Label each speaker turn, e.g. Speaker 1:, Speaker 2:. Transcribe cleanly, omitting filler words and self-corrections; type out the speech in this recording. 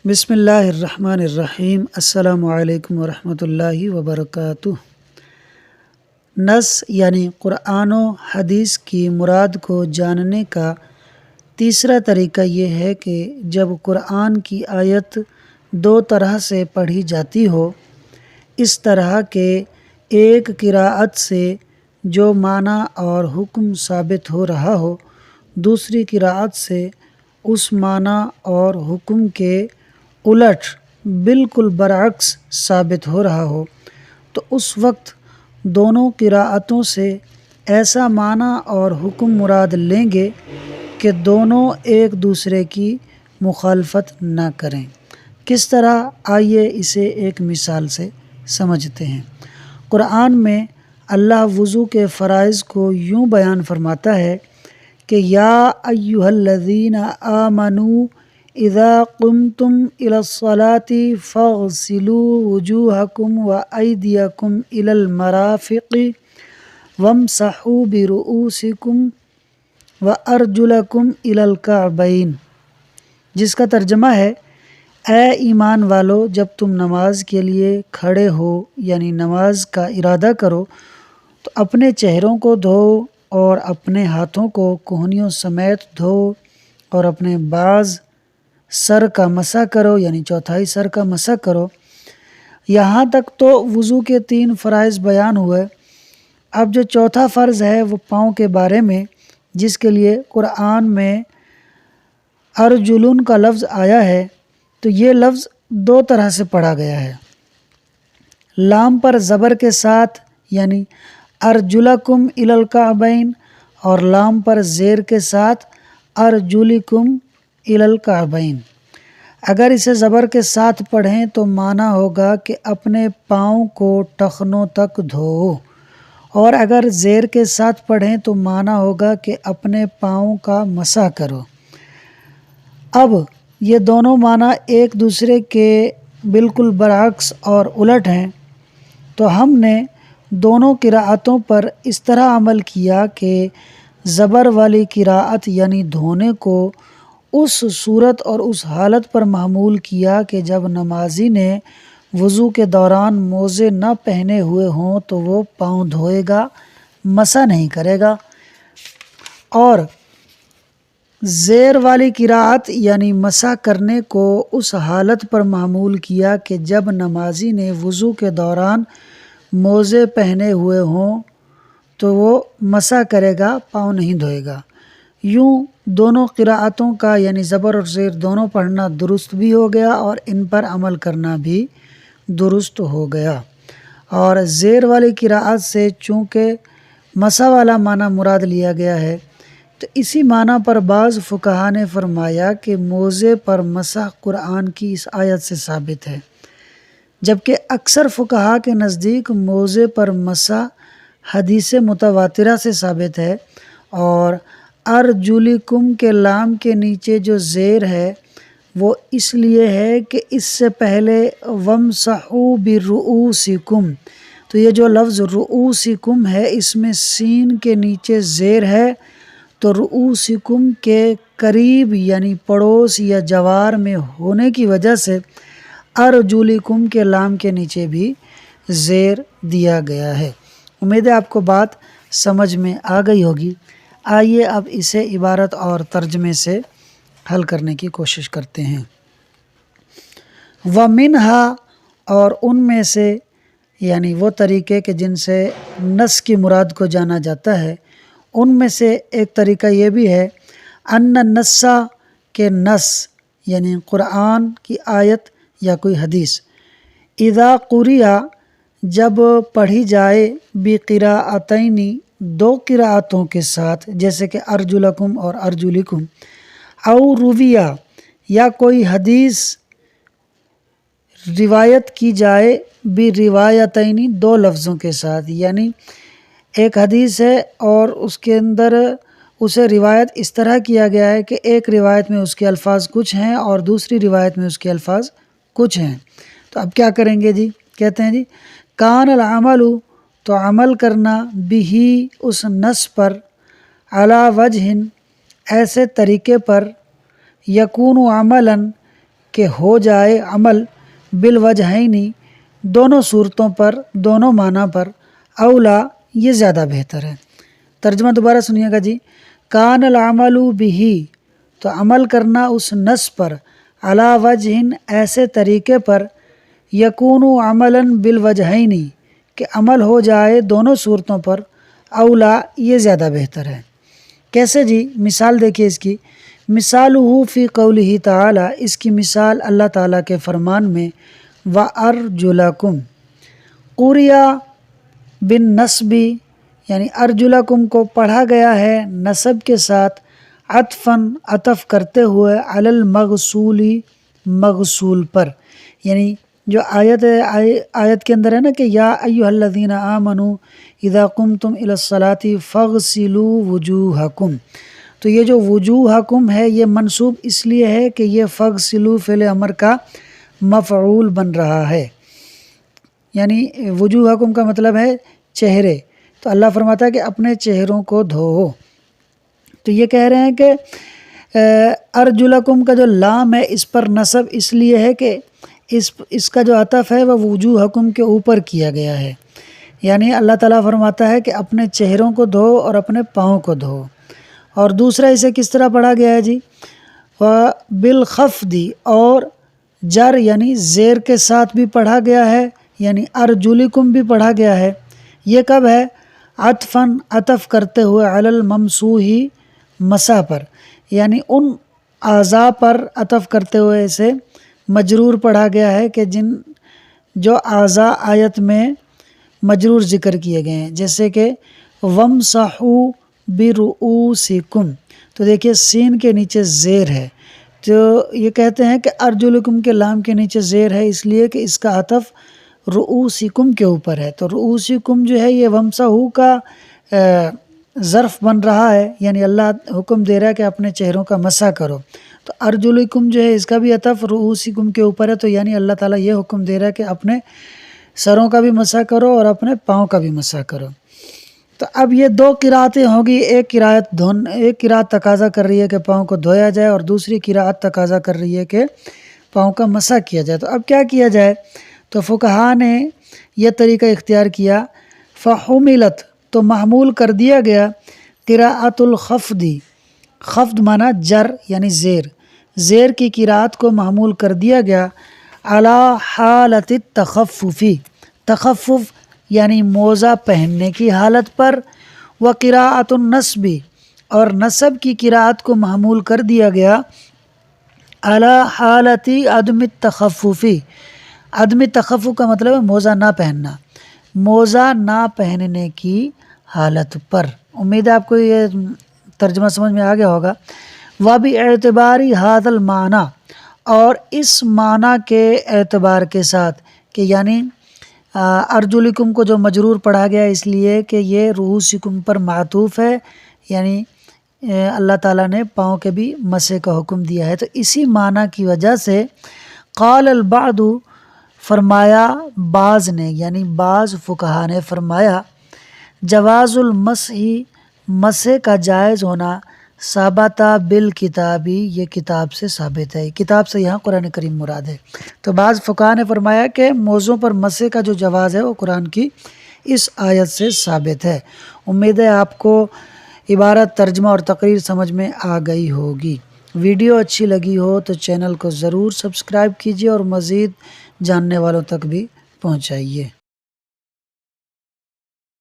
Speaker 1: بسم اللہ الرحمن الرحیم۔ السلام علیکم ورحمۃ اللہ وبرکاتہ۔ نص یعنی قرآن و حدیث کی مراد کو جاننے کا تیسرا طریقہ یہ ہے کہ جب قرآن کی آیت دو طرح سے پڑھی جاتی ہو، اس طرح کہ ایک قراءت سے جو معنی اور حکم ثابت ہو رہا ہو، دوسری قراءت سے اس معنی اور حکم کے الٹ بالکل برعکس ثابت ہو رہا ہو، تو اس وقت دونوں قراءتوں سے ایسا معنی اور حکم مراد لیں گے کہ دونوں ایک دوسرے کی مخالفت نہ کریں۔ کس طرح؟ آئیے اسے ایک مثال سے سمجھتے ہیں۔ قرآن میں اللہ وضو کے فرائض کو یوں بیان فرماتا ہے کہ یا ایھا الذین آمنوا اذا قمتم الی الصلاۃ فاغسلوا وجوہکم وایدیکم الی المرافق وامسحوا برؤوسکم وارجلکم الی الکعبین، جس کا ترجمہ ہے اے ایمان والو، جب تم نماز کے لیے کھڑے ہو یعنی نماز کا ارادہ کرو تو اپنے چہروں کو دھو اور اپنے ہاتھوں کو کہنیوں سمیت دھو اور اپنے بعض سر کا مسح کرو یعنی چوتھائی سر کا مسح کرو۔ یہاں تک تو وضو کے 3 فرائض بیان ہوئے۔ اب جو چوتھا فرض ہے وہ پاؤں کے بارے میں، جس کے لیے قرآن میں ارجلن کا لفظ آیا ہے، تو یہ لفظ 2 طرح سے پڑھا گیا ہے۔ لام پر زبر کے ساتھ یعنی ارجلکم الی الکعبین، اور لام پر زیر کے ساتھ ارجلکم الی الکعبین۔ اگر اسے زبر کے ساتھ پڑھیں تو معنی ہوگا کہ اپنے پاؤں کو ٹخنوں تک دھو، اور اگر زیر کے ساتھ پڑھیں تو معنی ہوگا کہ اپنے پاؤں کا مسح کرو۔ اب یہ دونوں معنی ایک دوسرے کے بالکل برعکس اور الٹ ہیں، تو ہم نے دونوں قراءتوں پر اس طرح عمل کیا کہ زبر والی قراءت یعنی دھونے کو اس صورت اور اس حالت پر محمول کیا کہ جب نمازی نے وضو کے دوران موزے نہ پہنے ہوئے ہوں تو وہ پاؤں دھوئے گا، مسح نہیں کرے گا، اور زیر والی قراءت یعنی مسح کرنے کو اس حالت پر محمول کیا کہ جب نمازی نے وضو کے دوران موزے پہنے ہوئے ہوں تو وہ مسح کرے گا، پاؤں نہیں دھوئے گا۔ یوں دونوں قراءتوں کا یعنی زبر اور زیر دونوں پڑھنا درست بھی ہو گیا اور ان پر عمل کرنا بھی درست ہو گیا۔ اور زیر والی قراءت سے چونکہ مسح والا معنی مراد لیا گیا ہے، تو اسی معنی پر بعض فقہا نے فرمایا کہ موزے پر مسح قرآن کی اس آیت سے ثابت ہے، جبکہ اکثر فقہا کے نزدیک موزے پر مسح حدیث متواترہ سے ثابت ہے، اور ارجلکم کے لام کے نیچے جو زیر ہے وہ اس لیے ہے کہ اس سے پہلے وامسحوا برؤوسکم، تو یہ جو لفظ رؤوسکم ہے اس میں سین کے نیچے زیر ہے، تو رؤوسکم کے قریب یعنی پڑوس یا جوار میں ہونے کی وجہ سے ارجلکم کے لام کے نیچے بھی زیر دیا گیا ہے۔ امید ہے آپ کو بات سمجھ میں آ گئی ہوگی۔ آئیے اب اسے عبارت اور ترجمے سے حل کرنے کی کوشش کرتے ہیں۔ وَمِنْہَا، اور ان میں سے یعنی وہ طریقے کہ جن سے نص کی مراد کو جانا جاتا ہے، ان میں سے ایک طریقہ یہ بھی ہے ان النص کے نص یعنی قرآن کی آیت یا کوئی حدیث اذا قرئ جب پڑھی جائے بقراءتین 2 قراءتوں کے ساتھ، جیسے کہ ارجلکم اور ارجلکم، او رویہ یا کوئی حدیث روایت کی جائے بروایتین 2 لفظوں کے ساتھ، یعنی ایک حدیث ہے اور اس کے اندر اسے روایت اس طرح کیا گیا ہے کہ ایک روایت میں اس کے الفاظ کچھ ہیں اور دوسری روایت میں اس کے الفاظ کچھ ہیں، تو اب کیا کریں گے جی؟ کہتے ہیں جی کان العمل، تو عمل کرنا بھی اس نص پر علی وجہ ایسے طریقے پر یکون عملاً کہ ہو جائے عمل بالوجہینی دونوں صورتوں پر، دونوں معنی پر، اولا یہ زیادہ بہتر ہے۔ ترجمہ دوبارہ سنیے گا جی۔ کان العمل بہ، تو عمل کرنا اس نص پر، علی وجہ ایسے طریقے پر، یکون عملا بالوجہینی کہ عمل ہو جائے دونوں صورتوں پر، اولا یہ زیادہ بہتر ہے۔ کیسے جی؟ مثال دیکھیے اس کی۔ مثالہ فی قولہ تعالی، اس کی مثال اللہ تعالیٰ کے فرمان میں، وَأَرْجُلَكُمْ قُرِئَ بالنصب، یعنی ارجلکم کو پڑھا گیا ہے نصب کے ساتھ، عطفاً عطف کرتے ہوئے، علی المغسول مغسول پر، یعنی جو آیت کے اندر ہے نا کہ یا ایھا الذین آمنوا اذا قمتم الی الصلاۃ فاغسلوا وجوہکم، تو یہ جو وجوہکم ہے یہ منصوب اس لیے ہے کہ یہ فاغسلوا فعل امر کا مفعول بن رہا ہے، یعنی وجوہکم کا مطلب ہے چہرے، تو اللہ فرماتا ہے کہ اپنے چہروں کو دھو۔ تو یہ کہہ رہے ہیں کہ ارجلکم کا جو لام ہے اس پر نصب اس لیے ہے کہ اس کا جو عطف ہے وہ وجوہکم کے اوپر کیا گیا ہے، یعنی اللہ تعالیٰ فرماتا ہے کہ اپنے چہروں کو دھو اور اپنے پاؤں کو دھو۔ اور دوسرا اسے کس طرح پڑھا گیا ہے جی؟ بالخفض، اور جر یعنی زیر کے ساتھ بھی پڑھا گیا ہے، یعنی ارجلکم بھی پڑھا گیا ہے۔ یہ کب ہے؟ عطفاً عطف کرتے ہوئے، علی الممسوح مسح پر، یعنی ان اعضاء پر عطف کرتے ہوئے اسے مجرور پڑھا گیا ہے کہ جو اعضاء آیت میں مجرور ذکر کیے گئے ہیں، جیسے کہ وَامْسَحُوا بِرُؤُوسِكُمْ، تو دیکھیے سین کے نیچے زیر ہے، تو یہ کہتے ہیں کہ ارجلکم کے لام کے نیچے زیر ہے اس لیے کہ اس کا عطف رؤوسکم کے اوپر ہے، تو رؤوسکم جو ہے یہ وَامْسَحُوا کا ظرف بن رہا ہے، یعنی اللہ حکم دے رہا ہے کہ اپنے چہروں کا مسح کرو، تو ارجلکم جو ہے اس کا بھی عطف رؤوسکم کے اوپر ہے، تو یعنی اللہ تعالیٰ یہ حکم دے رہا ہے کہ اپنے سروں کا بھی مسح کرو اور اپنے پاؤں کا بھی مسح کرو۔ تو اب یہ دو قرأتیں ہوگی، ایک قرأت تقاضا کر رہی ہے کہ پاؤں کو دھویا جائے، اور دوسری قرأت تقاضا کر رہی ہے کہ پاؤں کا مسح کیا جائے۔ تو اب کیا کیا جائے؟ تو فقہا نے یہ طریقہ اختیار کیا، فحملت، تو محمول کر دیا گیا، قراءۃ الخفض، خفض معنی جر یعنی زیر کی قرأت کو محمول کر دیا گیا، علی حالت التخفف، تخفف یعنی موزہ پہننے کی حالت پر، وقراءۃ النصب، اور نصب کی قرأت کو محمول کر دیا گیا، علی حالت عدم التخفف، عدم تخفف کا مطلب ہے موزہ نہ پہننا، موزہ نہ پہننے کی حالت پر۔ امید ہے آپ کو یہ ترجمہ سمجھ میں آ گیا ہوگا۔ وَبِاعْتِبَارِ هَذَا الْمَعْنَى، اور اس معنی کے اعتبار کے ساتھ کہ یعنی ارجلکم کو جو مجرور پڑھا گیا اس لیے کہ یہ رؤوسکم پر معطوف ہے، یعنی اللہ تعالیٰ نے پاؤں کے بھی مسح کا حکم دیا ہے، تو اسی معنی کی وجہ سے قال البعض، فرمایا بعض نے، یعنی بعض فقہا نے فرمایا، جواز المسح، مسح کا جائز ہونا، ثابتہ بالکتابی، یہ کتاب سے ثابت ہے، کتاب سے یہاں قرآن کریم مراد ہے۔ تو بعض فقہا نے فرمایا کہ موضوع پر مسح کا جو جواز ہے وہ قرآن کی اس آیت سے ثابت ہے۔ امید ہے آپ کو عبارت، ترجمہ اور تقریر سمجھ میں آ گئی ہوگی۔ ویڈیو اچھی لگی ہو تو چینل کو ضرور سبسکرائب کیجیے اور مزید جاننے والوں تک بھی پہنچائیے۔